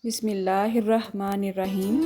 बिस्मिल्लाहिर्रहमानिर्रहीम।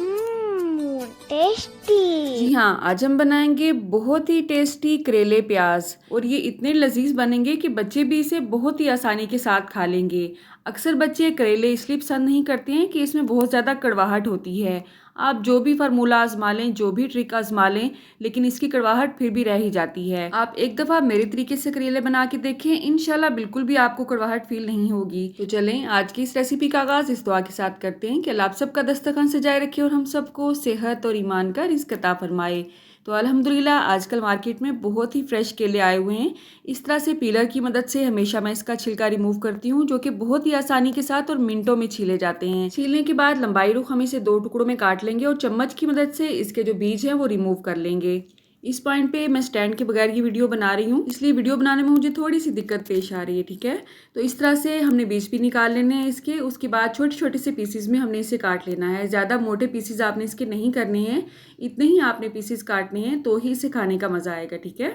टेस्टी। जी हाँ, आज हम बनाएंगे बहुत ही टेस्टी करेले प्याज और ये इतने लजीज बनेंगे कि बच्चे भी इसे बहुत ही आसानी के साथ खा लेंगे। अक्सर बच्चे करेले इसलिए पसंद नहीं करते हैं कि इसमें बहुत ज़्यादा कड़वाहट होती है। आप जो भी फार्मूला आजमा लें, जो भी ट्रिक आजमा लें, लेकिन इसकी कड़वाहट फिर भी रह ही जाती है। आप एक दफ़ा मेरे तरीके से करेले बना के देखें, इंशाल्लाह बिल्कुल भी आपको कड़वाहट फील नहीं होगी। तो चलें आज की इस रेसिपी का आगाज़ इस दुआ के साथ करते हैं कि अल्लाह आप सबका दस्तरखान सजाए रखे और हम सबको सेहत और ईमान का रिज़्क अता फरमाए। तो अल्हम्दुलिल्लाह आजकल मार्केट में बहुत ही फ्रेश केले आए हुए हैं। इस तरह से पीलर की मदद से हमेशा मैं इसका छिलका रिमूव करती हूँ, जो कि बहुत ही आसानी के साथ और मिनटों में छीले जाते हैं। छीलने के बाद लंबाई रुख हम इसे 2 टुकड़ों में काट लेंगे और चम्मच की मदद से इसके जो बीज हैं वो रिमूव कर लेंगे। इस पॉइंट पे मैं स्टैंड के बगैर ये वीडियो बना रही हूँ, इसलिए वीडियो बनाने में मुझे थोड़ी सी दिक्कत पेश आ रही है, ठीक है। तो इस तरह से हमने बीज भी निकाल लेने हैं इसके। उसके बाद छोटे छोटे से पीसीज में हमने इसे काट लेना है। ज़्यादा मोटे पीसीज आपने इसके नहीं करने हैं, इतने ही आपने पीसीज काटने हैं, तो ही इसे खाने का मज़ा आएगा, ठीक है।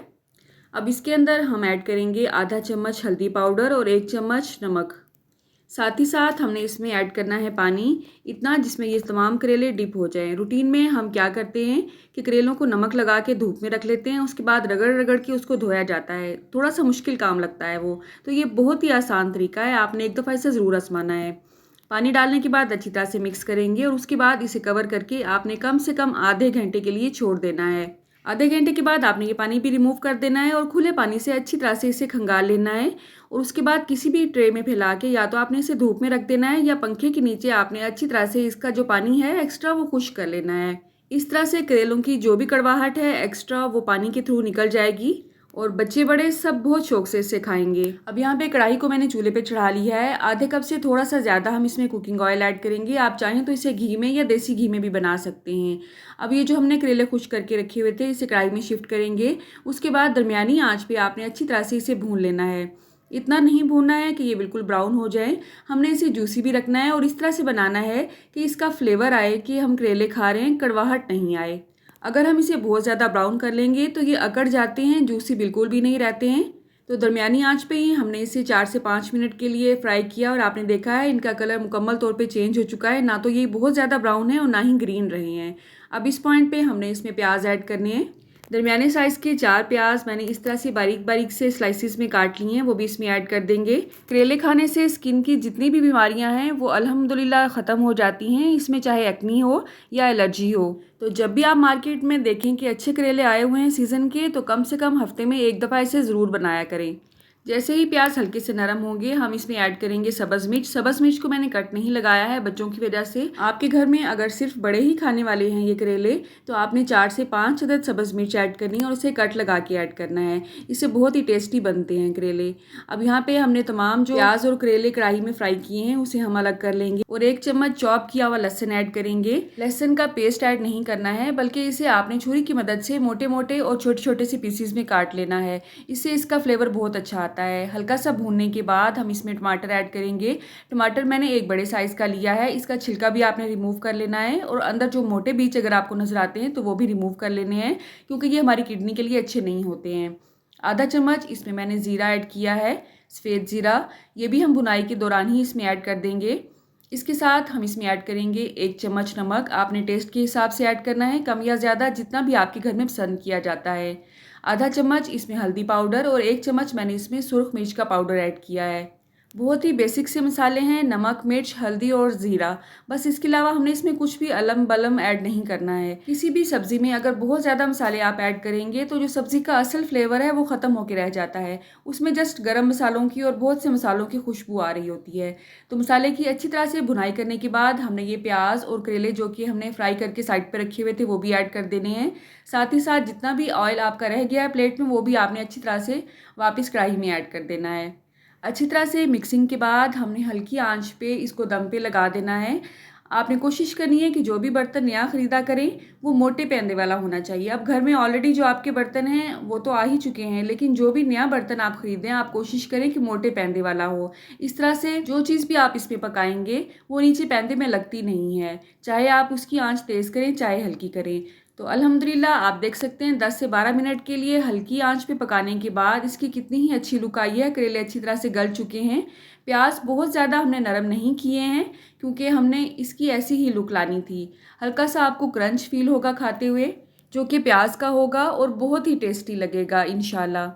अब इसके अंदर हम ऐड करेंगे आधा चम्मच हल्दी पाउडर और 1 चम्मच नमक। साथ ही साथ हमने इसमें ऐड करना है पानी, इतना जिसमें ये तमाम करेले डिप हो जाएं। रूटीन में हम क्या करते हैं कि करेलों को नमक लगा के धूप में रख लेते हैं, उसके बाद रगड़ रगड़ के उसको धोया जाता है। थोड़ा सा मुश्किल काम लगता है वो, तो ये बहुत ही आसान तरीका है, आपने एक दफ़ा इसे ज़रूर आजमाना है। पानी डालने के बाद अच्छी तरह से मिक्स करेंगे और उसके बाद इसे कवर करके आपने कम से कम आधे घंटे के लिए छोड़ देना है। आधे घंटे के बाद आपने ये पानी भी रिमूव कर देना है और खुले पानी से अच्छी तरह से इसे खंगाल लेना है। और उसके बाद किसी भी ट्रे में फैला के या तो आपने इसे धूप में रख देना है या पंखे के नीचे आपने अच्छी तरह से इसका जो पानी है एक्स्ट्रा वो खुश्क कर लेना है। इस तरह से करेलों की जो भी कड़वाहट है एक्स्ट्रा वो पानी के थ्रू निकल जाएगी और बच्चे बड़े सब बहुत शौक से इसे खाएंगे। अब यहाँ पे कढ़ाई को मैंने चूल्हे पे चढ़ा लिया है। आधे कप से थोड़ा सा ज़्यादा हम इसमें कुकिंग ऑयल ऐड करेंगे। आप चाहें तो इसे घी में या देसी घी में भी बना सकते हैं। अब ये जो हमने करेले खुश्क करके रखे हुए थे इसे कढ़ाई में शिफ्ट करेंगे। उसके बाद दरमियानी आंच पे आपने अच्छी तरह से इसे भून लेना है। इतना नहीं भूनना है कि ये बिल्कुल ब्राउन हो जाए, हमने इसे जूसी भी रखना है और इस तरह से बनाना है कि इसका फ्लेवर आए कि हम करेले खा रहे हैं, कड़वाहट नहीं आए। अगर हम इसे बहुत ज़्यादा ब्राउन कर लेंगे तो ये अकड़ जाते हैं, जूसी बिल्कुल भी नहीं रहते हैं। तो दरमियानी आंच पे ही हमने इसे 4 से 5 मिनट के लिए फ्राई किया और आपने देखा है इनका कलर मुकम्मल तौर पे चेंज हो चुका है। ना तो ये बहुत ज़्यादा ब्राउन है और ना ही ग्रीन रहे हैं। अब इस पॉइंट पे हमने इसमें प्याज ऐड करने हैं। दरमियाने साइज़ के 4 प्याज मैंने इस तरह से बारीक बारीक से स्लाइसिस में काट लिए हैं, वो भी इसमें ऐड कर देंगे। करेले खाने से स्किन की जितनी भी बीमारियां हैं वो अल्हम्दुलिल्लाह ख़त्म हो जाती हैं, इसमें चाहे एक्नी हो या एलर्जी हो। तो जब भी आप मार्केट में देखें कि अच्छे करेले आए हुए हैं सीज़न के, तो कम से कम हफ्ते में एक दफ़ा इसे ज़रूर बनाया करें। जैसे ही प्याज हल्के से नरम होंगे हम इसमें ऐड करेंगे सब्ज़ मिर्च। सब्ज़ मिर्च को मैंने कट नहीं लगाया है बच्चों की वजह से। आपके घर में अगर सिर्फ बड़े ही खाने वाले हैं ये करेले, तो आपने 4 से 5 अदद सब्ज़ मिर्च ऐड करनी है और उसे कट लगा के ऐड करना है। इससे बहुत ही टेस्टी बनते हैं करेले। अब यहाँ पे हमने तमाम जो प्याज और करेले कढ़ाई में फ्राई किए हैं उसे हम अलग कर लेंगे और 1 चम्मच चॉप किया हुआ लहसुन ऐड करेंगे। लहसुन का पेस्ट ऐड नहीं करना है, बल्कि इसे आपने छुरी की मदद से मोटे मोटे और छोटे छोटे से पीसीज में काट लेना है। इससे इसका फ्लेवर बहुत अच्छा आता है। हल्का सा भूनने के बाद हम इसमें टमाटर ऐड करेंगे। टमाटर मैंने एक बड़े साइज़ का लिया है, इसका छिलका भी आपने रिमूव कर लेना है और अंदर जो मोटे बीज अगर आपको नज़र आते हैं तो वो भी रिमूव कर लेने हैं, क्योंकि ये हमारी किडनी के लिए अच्छे नहीं होते हैं। आधा चम्मच इसमें मैंने ज़ीरा ऐड किया है, सफ़ेद ज़ीरा। ये भी हम भुनाई के दौरान ही इसमें ऐड कर देंगे। इसके साथ हम इसमें ऐड करेंगे 1 चम्मच नमक। आपने टेस्ट के हिसाब से ऐड करना है, कम या ज़्यादा जितना भी आपके घर में पसंद किया जाता है। आधा चम्मच इसमें हल्दी पाउडर और 1 चम्मच मैंने इसमें सुर्ख मिर्च का पाउडर ऐड किया है। बहुत ही बेसिक से मसाले हैं, नमक, मिर्च, हल्दी और ज़ीरा, बस। इसके अलावा हमने इसमें कुछ भी अलम बलम ऐड नहीं करना है। किसी भी सब्ज़ी में अगर बहुत ज़्यादा मसाले आप ऐड करेंगे तो जो सब्ज़ी का असल फ्लेवर है वो ख़त्म होकर रह जाता है। उसमें जस्ट गरम मसालों की और बहुत से मसालों की खुशबू आ रही होती है। तो मसाले की अच्छी तरह से भुनाई करने के बाद हमने ये प्याज और करेले जो कि हमने फ्राई करके साइड पर रखे हुए थे वो भी ऐड कर देने हैं। साथ ही साथ जितना भी ऑयल आपका रह गया है प्लेट में वो भी आपने अच्छी तरह से वापस कढ़ाई में ऐड कर देना है। अच्छी तरह से मिक्सिंग के बाद हमने हल्की आंच पे इसको दम पे लगा देना है। आपने कोशिश करनी है कि जो भी बर्तन नया ख़रीदा करें वो मोटे पैंदे वाला होना चाहिए। अब घर में ऑलरेडी जो आपके बर्तन हैं वो तो आ ही चुके हैं, लेकिन जो भी नया बर्तन आप ख़रीदें आप कोशिश करें कि मोटे पैंदे वाला हो। इस तरह से जो चीज़ भी आप इसमें पकाएंगे वो नीचे पैंदे में लगती नहीं है, चाहे आप उसकी आंच तेज़ करें चाहे हल्की करें। तो अल्हम्दुलिल्लाह आप देख सकते हैं 10 से 12 मिनट के लिए हल्की आंच पे पकाने के बाद इसकी कितनी ही अच्छी लुक आई है। करेले अच्छी तरह से गल चुके हैं। प्याज बहुत ज़्यादा हमने नरम नहीं किए हैं क्योंकि हमने इसकी ऐसी ही लुक लानी थी। हल्का सा आपको क्रंच फील होगा खाते हुए, जो कि प्याज का होगा और बहुत ही टेस्टी लगेगा इंशाल्लाह।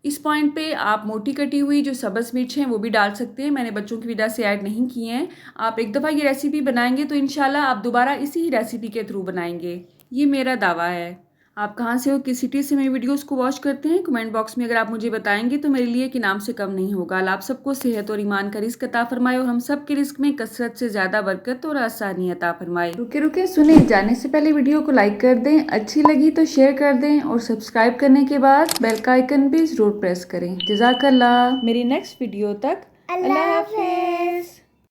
इस पॉइंट पे आप मोटी कटी हुई जो सब्ज़ मिर्च हैं वो भी डाल सकते हैं। मैंने बच्चों की वजह से ऐड नहीं किए हैं। आप एक दफ़ा ये रेसिपी बनाएंगे तो इंशाल्लाह आप दोबारा इसी ही रेसिपी के थ्रू बनाएंगे, ये मेरा दावा है। आप कहाँ से हो, किस सिटी से मेरी वीडियोस को वॉच करते हैं, कमेंट बॉक्स में अगर आप मुझे बताएंगे तो मेरे लिए कि नाम से कम नहीं होगा। अल्लाह आप सबको सेहत और ईमान का रिज़्क अता फरमाए और हम सब के रिज़्क में कसरत से ज़्यादा बरकत और आसानी अता फरमाए। रुके रुके सुने, जाने से पहले वीडियो को लाइक कर दें, अच्छी लगी तो शेयर कर दें और सब्सक्राइब करने के बाद बेल का आइकन भी ज़रूर प्रेस करें। जज़ाकल्लाह। मेरी नेक्स्ट वीडियो तक अल्लाह हाफिज़।